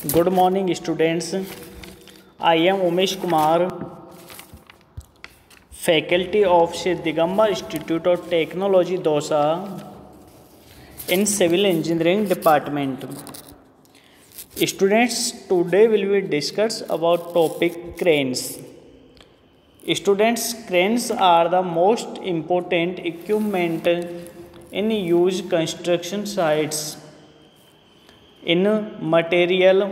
Good morning, students. I am Umesh Kumar, faculty of Sri Digambar Institute of Technology, Dausa, in Civil Engineering Department. Students, today will be discuss about topic cranes. Students, cranes are the most important equipment in use construction sites. In material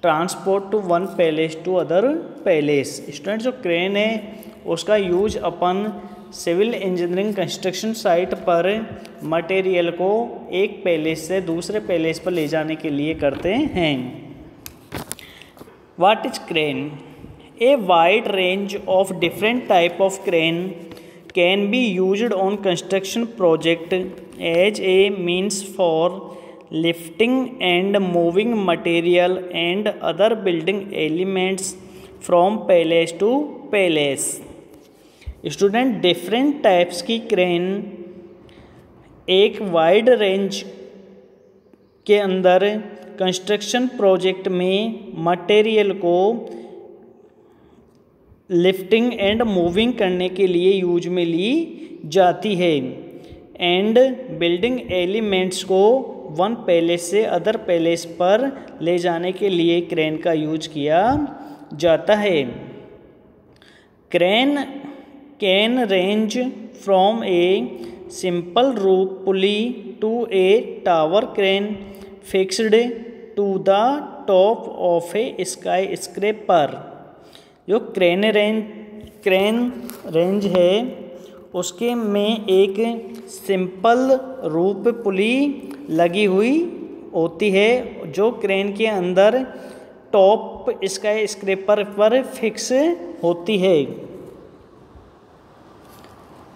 transport to one place to other place. Student जो crane है उसका use अपन civil engineering construction site पर material को एक palace से दूसरे palace पर ले जाने के लिए करते हैं। What is crane? A wide range of different type of crane can be used on construction project as a means for lifting and moving material and other building elements from palace to palace। Student different types की crane एक wide range के अंदर construction project में material को lifting and moving करने के लिए use में ली जाती है एंड बिल्डिंग एलिमेंट्स को वन पैलेस से अदर पैलेस पर ले जाने के लिए क्रेन का यूज किया जाता है। Crane can range from a simple rope pulley to a tower crane fixed to the top of a skyscraper. जो क्रेन रेंज है उसके में एक सिंपल रूप पुली लगी हुई होती है जो क्रेन के अंदर टॉप स्काई स्क्रेपर पर फिक्स होती है।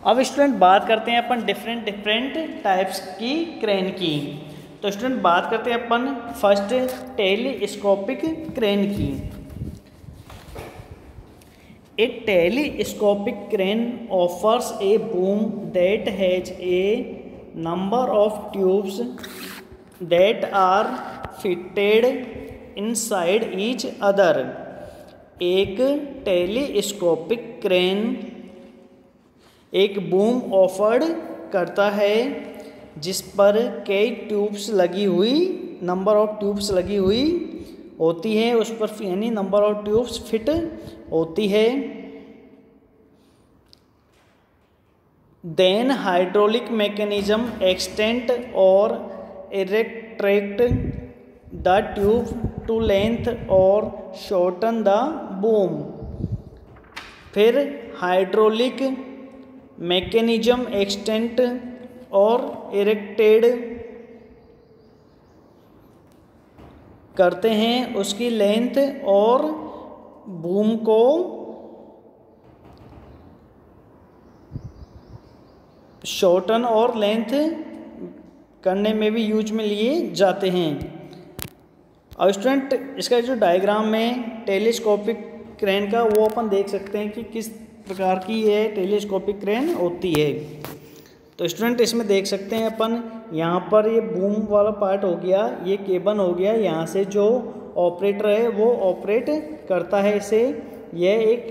अब स्टूडेंट बात करते हैं अपन डिफरेंट टाइप्स की क्रेन की। तो स्टूडेंट बात करते हैं अपन फर्स्ट टेलीस्कोपिक क्रेन की। A telescopic crane offers a boom that has a number of tubes that are fitted inside each other। एक टेलीस्कोपिक क्रेन एक बूम ऑफर्ड करता है जिस पर कई ट्यूब्स लगी हुई नंबर ऑफ ट्यूब्स लगी हुई होती है, उस पर यानी नंबर ऑफ ट्यूब्स फिट होती है। देन हाइड्रोलिक मैकेनिज्म एक्सटेंड और इरेक्ट्रेक्ट द ट्यूब टू लेंथ और शॉर्टन द बूम। फिर हाइड्रोलिक मैकेनिज्म एक्सटेंड और इरेक्टेड करते हैं उसकी लेंथ और बूम को शॉर्टन और लेंथ करने में भी यूज में लिए जाते हैं। और स्टूडेंट इसका जो डायग्राम में टेलीस्कोपिक क्रेन का वो अपन देख सकते हैं कि किस प्रकार की ये टेलीस्कोपिक क्रेन होती है। तो स्टूडेंट इसमें देख सकते हैं अपन यहाँ पर ये बूम वाला पार्ट हो गया, ये केबन हो गया, यहाँ से जो ऑपरेटर है वो ऑपरेट करता है इसे। यह एक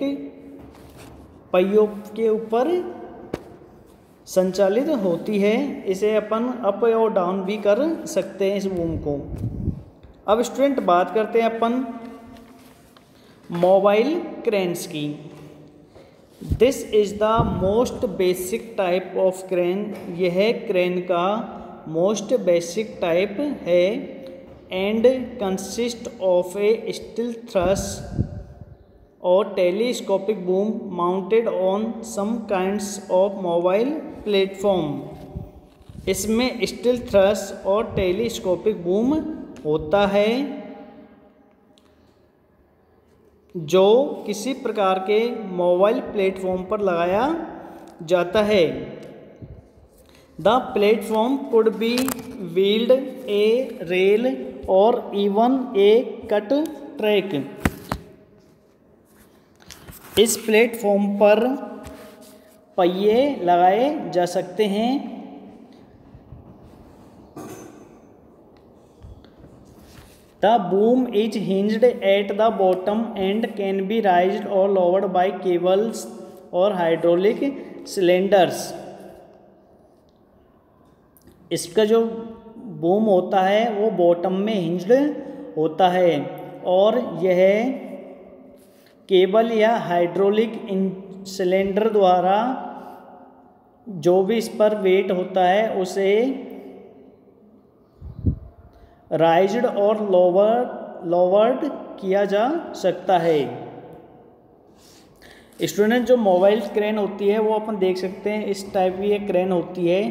पहियों के ऊपर संचालित होती है, इसे अपन अप और डाउन भी कर सकते हैं इस बूम को। अब स्टूडेंट बात करते हैं अपन मोबाइल क्रेन्स की। This is the most basic type of crane. यह क्रेन का मोस्ट बेसिक टाइप है and consist of a steel truss और telescopic boom mounted on some kinds of mobile platform. इसमें स्टील थ्रस और telescopic boom होता है जो किसी प्रकार के मोबाइल प्लेटफॉर्म पर लगाया जाता है। The platform could be wheeled, A rail और इवन ए कट ट्रैक। इस प्लेटफॉर्म पर पहिए लगाए जा सकते हैं the boom is hinged at the bottom and can be राइज्ड और लोवर्ड बाय केबल्स और हाइड्रोलिक सिलेंडर्स। इसका जो बूम होता है वो बॉटम में हिंज्ड होता है और यह केबल या हाइड्रोलिक सिलेंडर द्वारा जो भी इस पर वेट होता है उसे राइज्ड और लोवर्ड किया जा सकता है। स्टूडेंट, जो मोबाइल क्रेन होती है वो अपन देख सकते हैं इस टाइप की एक क्रेन होती है।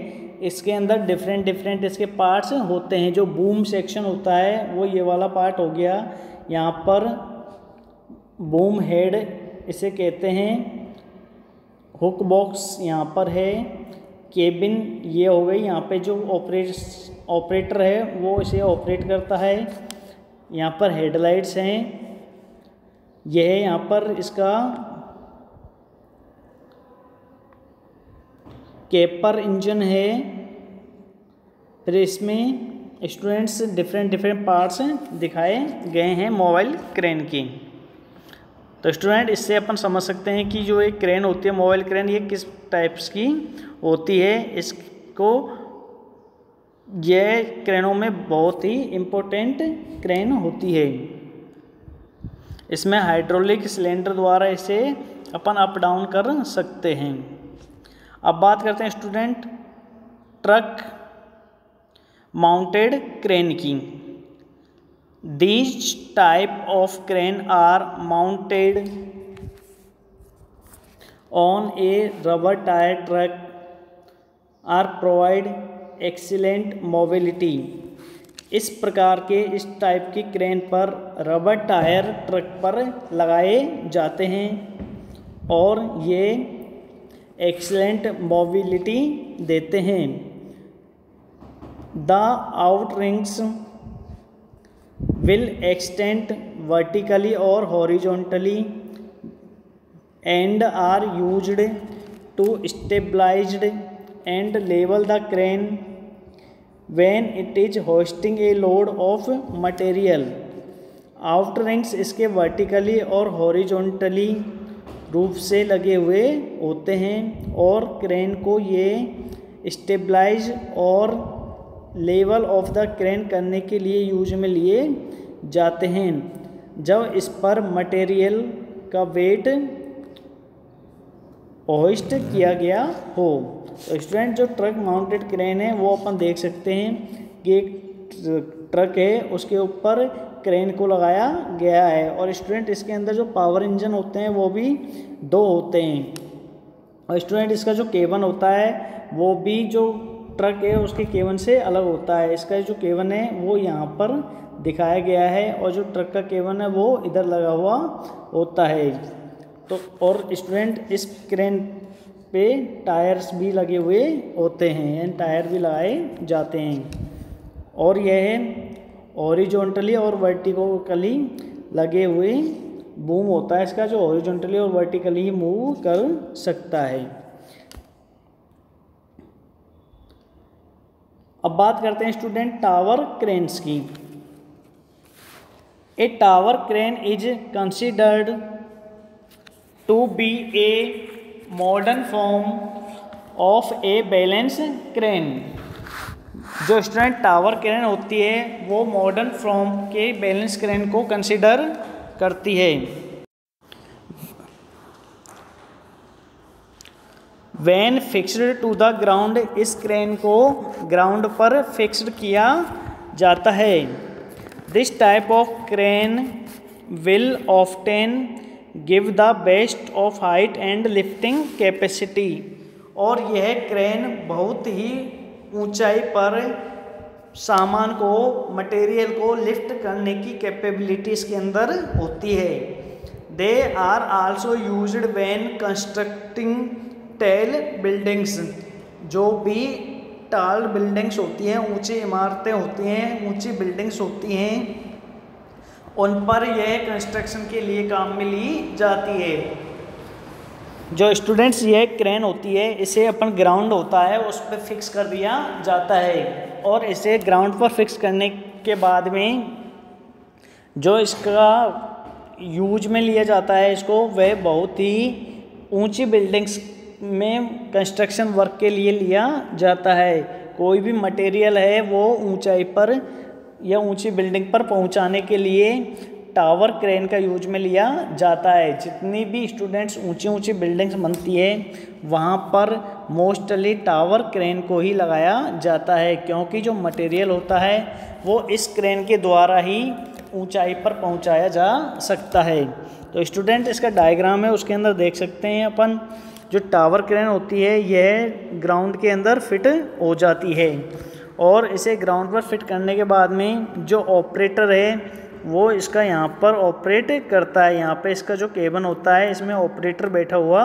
इसके अंदर डिफरेंट इसके पार्ट्स होते हैं। जो बूम सेक्शन होता है वो ये वाला पार्ट हो गया, यहाँ पर बूम हेड इसे कहते हैं, हुक बॉक्स यहाँ पर है, केबिन ये हो गई, यहाँ पे जो ऑपरेटर है वो इसे ऑपरेट करता है। यहाँ पर हेडलाइट्स हैं, यह है यहाँ पर इसका कैपर इंजन है। फिर इसमें स्टूडेंट्स डिफरेंट पार्ट्स दिखाए गए हैं मोबाइल क्रेन की। तो स्टूडेंट, इससे अपन समझ सकते हैं कि जो एक क्रेन होती है मोबाइल क्रेन, ये किस टाइप्स की होती है। इसको यह क्रेनों में बहुत ही इम्पोर्टेंट क्रेन होती है। इसमें हाइड्रोलिक सिलेंडर द्वारा इसे अपन अप डाउन कर सकते हैं। अब बात करते हैं स्टूडेंट ट्रक माउंटेड क्रेन की। These type of crane are mounted on a rubber tire truck or provide excellent mobility। इस प्रकार के इस टाइप की क्रेन पर रबर टायर ट्रक पर लगाए जाते हैं और ये एक्सीलेंट मोबिलिटी देते हैं। The outriggers will extend vertically or horizontally and are used to stabilize and level the crane when it is hoisting a load of material। outriggers इसके vertically और horizontally रूप से लगे हुए होते हैं और क्रेन को ये स्टेबलाइज और लेवल ऑफ द क्रेन करने के लिए यूज में लिए जाते हैं जब इस पर मटेरियल का वेट होइस्ट किया गया हो। तो स्टूडेंट, जो ट्रक माउंटेड क्रेन है वो अपन देख सकते हैं कि एक ट्रक है उसके ऊपर क्रेन को लगाया गया है और स्टूडेंट इसके अंदर जो पावर इंजन होते हैं वो भी 2 होते हैं और स्टूडेंट इसका जो केबन होता है वो भी जो ट्रक है उसके केबन से अलग होता है। इसका जो केबन है वो यहाँ पर दिखाया गया है और जो ट्रक का केबन है वो इधर लगा हुआ होता है। तो और स्टूडेंट इस क्रेन पे टायर्स भी लगे हुए होते हैं, टायर भी लगाए जाते हैं और यह हॉरिजॉन्टली और वर्टिकली लगे हुए बूम होता है। इसका जो हॉरिजॉन्टली और वर्टिकली ही मूव कर सकता है। अब बात करते हैं स्टूडेंट टावर क्रेन्स की। A tower crane is considered to be a modern form of a balance crane. जो स्टूडेंट टावर क्रेन होती है वो मॉडर्न फॉर्म के बैलेंस क्रेन को कंसिडर करती है। When fixed to the ground, इस क्रेन को ग्राउंड पर फिक्स्ड किया जाता है। This type of crane will often give the best of height and lifting capacity. और यह क्रेन बहुत ही ऊंचाई पर सामान को, मटेरियल को लिफ्ट करने की कैपेबिलिटी इसके अंदर होती है। They are also used when constructing tall buildings. जो भी टाल बिल्डिंग्स होती हैं, ऊंची इमारतें होती हैं, ऊंची बिल्डिंग्स होती हैं, उन पर यह कंस्ट्रक्शन के लिए काम में ली जाती है। जो स्टूडेंट्स ये क्रेन होती है इसे अपन ग्राउंड होता है उस पर फिक्स कर दिया जाता है और इसे ग्राउंड पर फिक्स करने के बाद में जो इसका यूज में लिया जाता है इसको, वह बहुत ही ऊंची बिल्डिंग्स में कंस्ट्रक्शन वर्क के लिए लिया जाता है। कोई भी मटेरियल है वो ऊंचाई पर या ऊंची बिल्डिंग पर पहुंचाने के लिए टावर क्रेन का यूज में लिया जाता है। जितनी भी स्टूडेंट्स ऊंची ऊंची बिल्डिंग्स बनती है वहाँ पर मोस्टली टावर क्रेन को ही लगाया जाता है, क्योंकि जो मटेरियल होता है वो इस क्रेन के द्वारा ही ऊंचाई पर पहुंचाया जा सकता है। तो स्टूडेंट इसका डायग्राम है, उसके अंदर देख सकते हैं अपन जो टावर क्रेन होती है यह ग्राउंड के अंदर फिट हो जाती है और इसे ग्राउंड पर फिट करने के बाद में जो ऑपरेटर है वो इसका यहाँ पर ऑपरेट करता है। यहाँ पे इसका जो केबिन होता है इसमें ऑपरेटर बैठा हुआ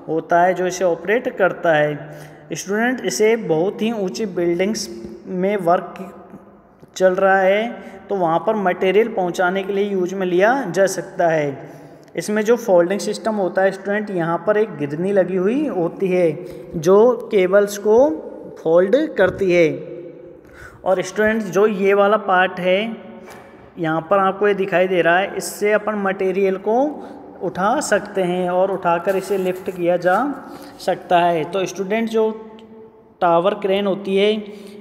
होता है जो इसे ऑपरेट करता है। स्टूडेंट इसे बहुत ही ऊंची बिल्डिंग्स में वर्क चल रहा है तो वहाँ पर मटेरियल पहुँचाने के लिए यूज में लिया जा सकता है। इसमें जो फोल्डिंग सिस्टम होता है स्टूडेंट, यहाँ पर एक गिरनी लगी हुई होती है जो केबल्स को फोल्ड करती है। और स्टूडेंट जो ये वाला पार्ट है यहाँ पर आपको ये दिखाई दे रहा है, इससे अपन मटेरियल को उठा सकते हैं और उठाकर इसे लिफ्ट किया जा सकता है। तो स्टूडेंट जो टावर क्रेन होती है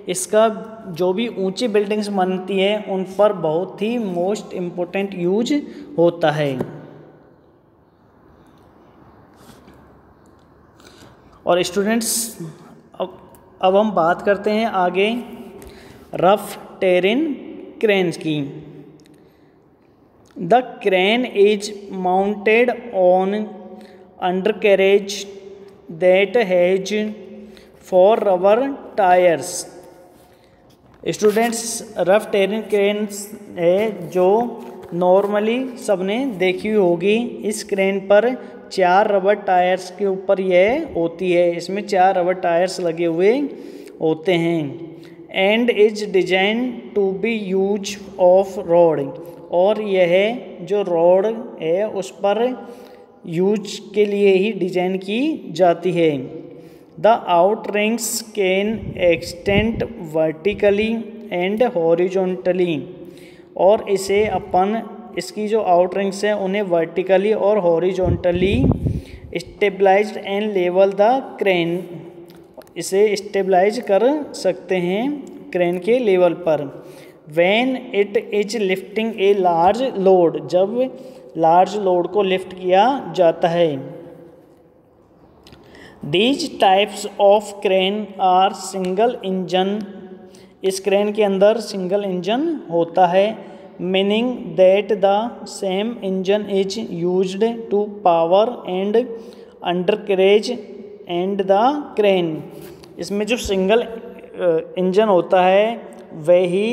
इसका जो भी ऊंची बिल्डिंग्स बनती है उन पर बहुत ही मोस्ट इम्पोर्टेंट यूज होता है। और स्टूडेंट्स अब हम बात करते हैं आगे रफ टेरेन क्रेन्स की। The crane is mounted on undercarriage that has 4 rubber tyres. Students rough terrain cranes है जो नॉर्मली सबने देखी होगी। इस क्रेन पर 4 रबर टायर्स के ऊपर यह होती है, इसमें 4 रबर टायर्स लगे हुए होते हैं। And is design to be use off road, और यह जो रोड है उस पर यूज के लिए ही डिजाइन की जाती है। The out rings can extend vertically and horizontally, और इसे अपन इसकी जो आउट रिंग्स हैं उन्हें वर्टिकली और horizontally stabilized and level the crane, इसे स्टेबलाइज कर सकते हैं क्रेन के लेवल पर। When it is lifting a large load, जब लार्ज लोड को लिफ्ट किया जाता है। These types of crane are single engine, इस क्रेन के अंदर सिंगल इंजन होता है। Meaning that the same engine is used to power and undercarriage and the crane. इसमें जो सिंगल इंजन होता है वही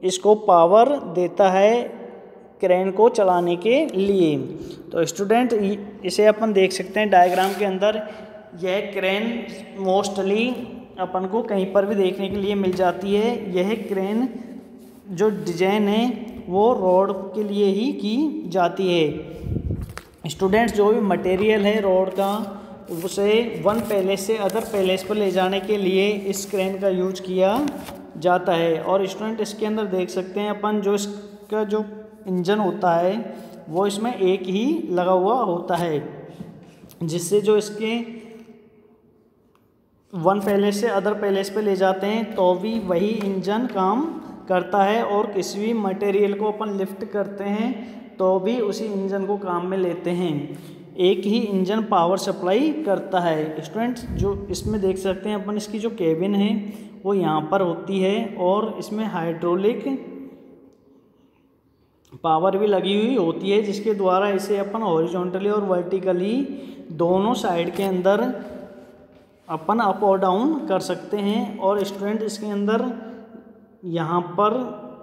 इसको पावर देता है क्रेन को चलाने के लिए। तो स्टूडेंट इसे अपन देख सकते हैं डायग्राम के अंदर। यह क्रेन मोस्टली अपन को कहीं पर भी देखने के लिए मिल जाती है। यह क्रेन जो डिजाइन है वो रोड के लिए ही की जाती है। स्टूडेंट्स जो भी मटेरियल है रोड का उसे वन पैलेस से अदर पैलेस पर ले जाने के लिए इस क्रेन का यूज किया जाता है। और स्टूडेंट इसके अंदर देख सकते हैं अपन जो इसका जो इंजन होता है वो इसमें एक ही लगा हुआ होता है, जिससे जो इसके वन पैलेस से अदर पैलेस पे ले जाते हैं तो भी वही इंजन काम करता है, और किसी भी मटेरियल को अपन लिफ्ट करते हैं तो भी उसी इंजन को काम में लेते हैं। एक ही इंजन पावर सप्लाई करता है। स्टूडेंट्स जो इसमें देख सकते हैं अपन इसकी जो केबिन है वो यहाँ पर होती है और इसमें हाइड्रोलिक पावर भी लगी हुई होती है, जिसके द्वारा इसे अपन हॉरिजॉन्टली और वर्टिकली दोनों साइड के अंदर अपन अप और डाउन कर सकते हैं। और स्टूडेंट इसके अंदर यहाँ पर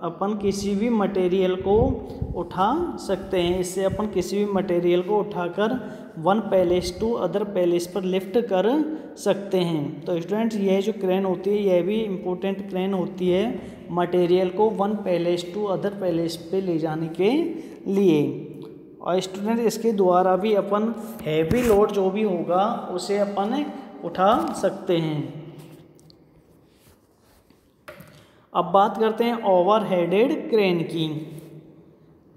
अपन किसी भी मटेरियल को उठा सकते हैं। इससे अपन किसी भी मटेरियल को उठाकर one place to other place पर लिफ्ट कर सकते हैं। तो स्टूडेंट्स यह जो क्रेन होती है यह भी इम्पोर्टेंट क्रेन होती है मटेरियल को one place to other place पे ले जाने के लिए। और स्टूडेंट इसके द्वारा भी अपन हैवी लोड जो भी होगा उसे अपन उठा सकते हैं। अब बात करते हैं ओवरहेडेड क्रेन की।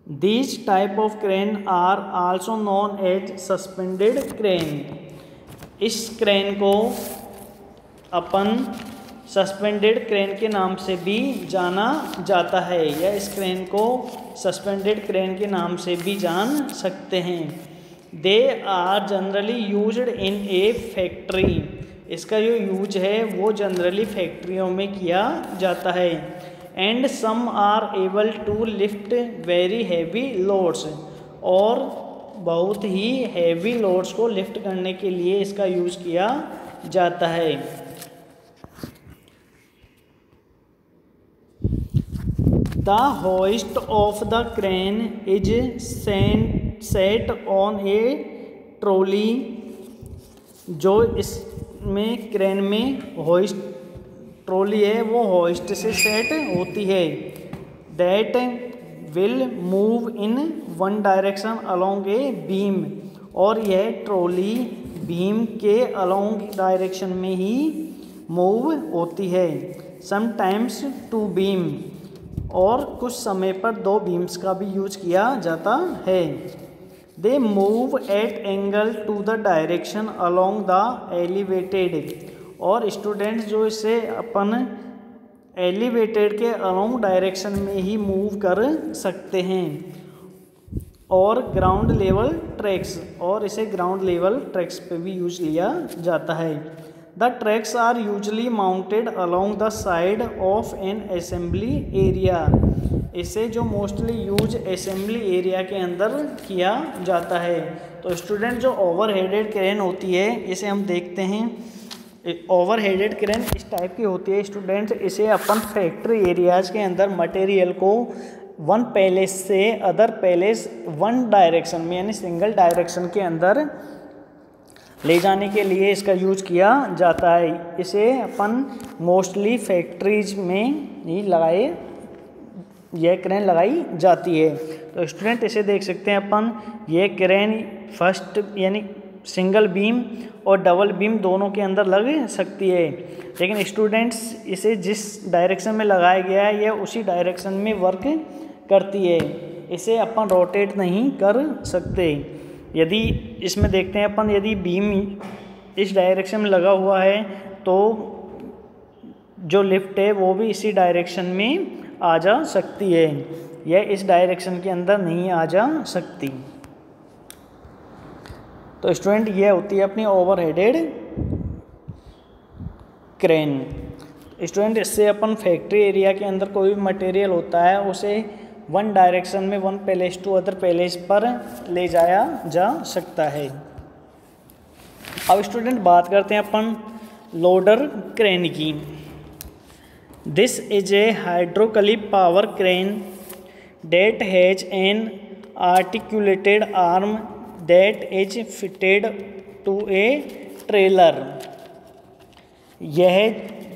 These type of crane are also known as suspended crane. इस क्रेन को अपन सस्पेंडेड क्रेन के नाम से भी जाना जाता है, या इस क्रेन को सस्पेंडेड क्रेन के नाम से भी जान सकते हैं। They are generally used in a factory. इसका जो यूज है वो जनरली फैक्ट्रियों में किया जाता है। And some are able to lift very heavy loads, और बहुत ही हैवी लोड्स को लिफ्ट करने के लिए इसका यूज किया जाता है। The hoist of the crane is set on a trolley. जो इसमें क्रेन में होइस्ट ट्रॉली है वो होइस्ट से सेट होती है। That will move in one direction along a beam, और यह ट्रॉली बीम के अलोंग डायरेक्शन में ही मूव होती है। समटाइम्स टू बीम, और कुछ समय पर दो बीम्स का भी यूज किया जाता है। They move at angle to the direction along the elevated, और स्टूडेंट्स जो इसे अपन एलिवेटेड के अलोंग डायरेक्शन में ही मूव कर सकते हैं। और ग्राउंड लेवल ट्रैक्स, और इसे ग्राउंड लेवल ट्रैक्स पे भी यूज लिया जाता है। The tracks are usually mounted along the side of an assembly area. इसे जो मोस्टली यूज असेंबली एरिया के अंदर किया जाता है। तो स्टूडेंट जो ओवरहेडेड क्रेन होती है इसे हम देखते हैं। ओवरहेडेड क्रेन इस टाइप की होती है स्टूडेंट्स, इसे अपन फैक्ट्री एरियाज़ के अंदर मटेरियल को वन पैलेस से अदर पैलेस वन डायरेक्शन में यानी सिंगल डायरेक्शन के अंदर ले जाने के लिए इसका यूज किया जाता है। इसे अपन मोस्टली फैक्ट्रीज में ही यह क्रेन लगाई जाती है। तो स्टूडेंट इसे देख सकते हैं अपन, यह क्रेन फर्स्ट यानी सिंगल बीम और डबल बीम दोनों के अंदर लग सकती है, लेकिन स्टूडेंट्स इसे जिस डायरेक्शन में लगाया गया है यह उसी डायरेक्शन में वर्क करती है। इसे अपन रोटेट नहीं कर सकते। यदि इसमें देखते हैं अपन, यदि बीम इस डायरेक्शन में लगा हुआ है तो जो लिफ्ट है वो भी इसी डायरेक्शन में आ जा सकती है, यह इस डायरेक्शन के अंदर नहीं आ जा सकती। तो स्टूडेंट ये होती है अपनी ओवरहेडेड क्रेन। स्टूडेंट इससे अपन फैक्ट्री एरिया के अंदर कोई भी मटेरियल होता है उसे वन डायरेक्शन में one place to other place पर ले जाया जा सकता है। अब स्टूडेंट बात करते हैं अपन लोडर क्रेन की। This is a hydraulically power crane that has an articulated arm that is fitted to a trailer. यह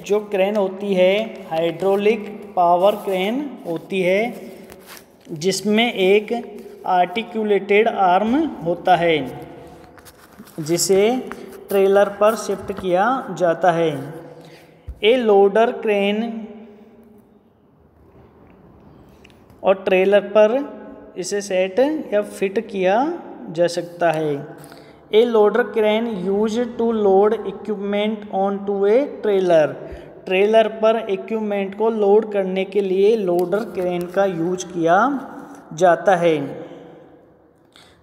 जो क्रेन होती है हाइड्रोलिक पावर क्रेन होती है जिसमें एक आर्टिकुलेटेड आर्म होता है जिसे ट्रेलर पर शिफ्ट किया जाता है। ए लोडर क्रेन और ट्रेलर पर इसे सेट या फिट किया जा सकता है। A loader crane use to load equipment on to a trailer. Trailer पर इक्विपमेंट को लोड करने के लिए लोडर क्रेन का यूज किया जाता है।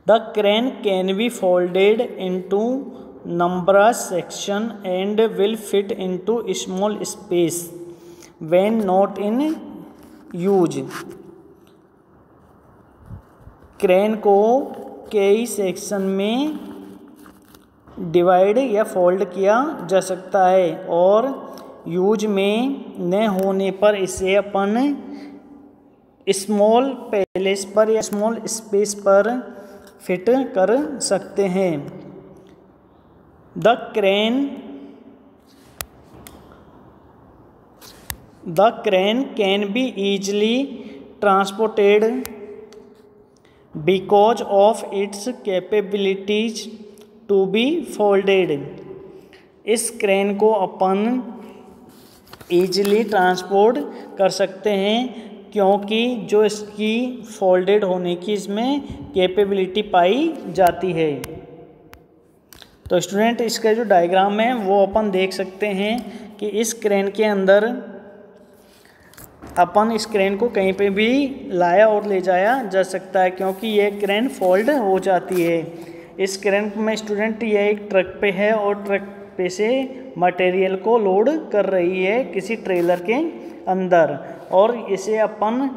The crane can B folded into numerous section and will fit into small space when not in use। Crane को कई सेक्शन में डिवाइड या फोल्ड किया जा सकता है और यूज में न होने पर इसे अपन स्मॉल पैलेस पर या स्मॉल स्पेस पर फिट कर सकते हैं। The crane can be easily transported because of its capabilities to be folded। इस क्रेन को अपन ईजिली ट्रांसपोर्ट कर सकते हैं क्योंकि जो इसकी फोल्डेड होने की इसमें कैपेबिलिटी पाई जाती है। तो स्टूडेंट इसका जो डायग्राम है वो अपन देख सकते हैं कि इस क्रेन के अंदर अपन इस क्रेन को कहीं पे भी लाया और ले जाया जा सकता है, क्योंकि ये क्रेन फोल्ड हो जाती है। इस क्रेन में स्टूडेंट ये एक ट्रक पे है और ट्रक पे से मटेरियल को लोड कर रही है किसी ट्रेलर के अंदर, और इसे अपन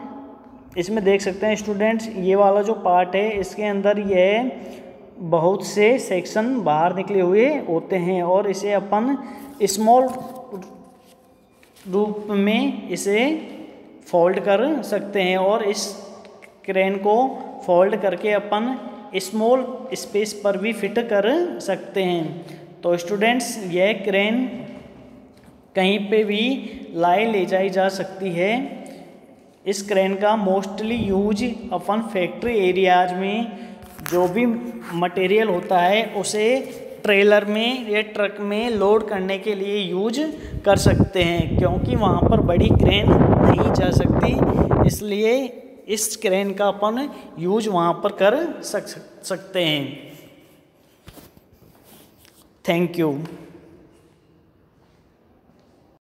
इसमें देख सकते हैं स्टूडेंट्स, ये वाला जो पार्ट है इसके अंदर यह बहुत से सेक्शन बाहर निकले हुए होते हैं, और इसे अपन स्मॉल रूप में इसे फोल्ड कर सकते हैं, और इस क्रेन को फोल्ड करके अपन स्मॉल स्पेस पर भी फिट कर सकते हैं। तो स्टूडेंट्स यह क्रेन कहीं पे भी लाई ले जाई जा सकती है। इस क्रेन का मोस्टली यूज अपन फैक्ट्री एरियाज में जो भी मटेरियल होता है उसे ट्रेलर में या ट्रक में लोड करने के लिए यूज कर सकते हैं, क्योंकि वहाँ पर बड़ी क्रेन नहीं जा सकती, इसलिए इस क्रेन का अपन यूज वहाँ पर कर सकते हैं। Thank you.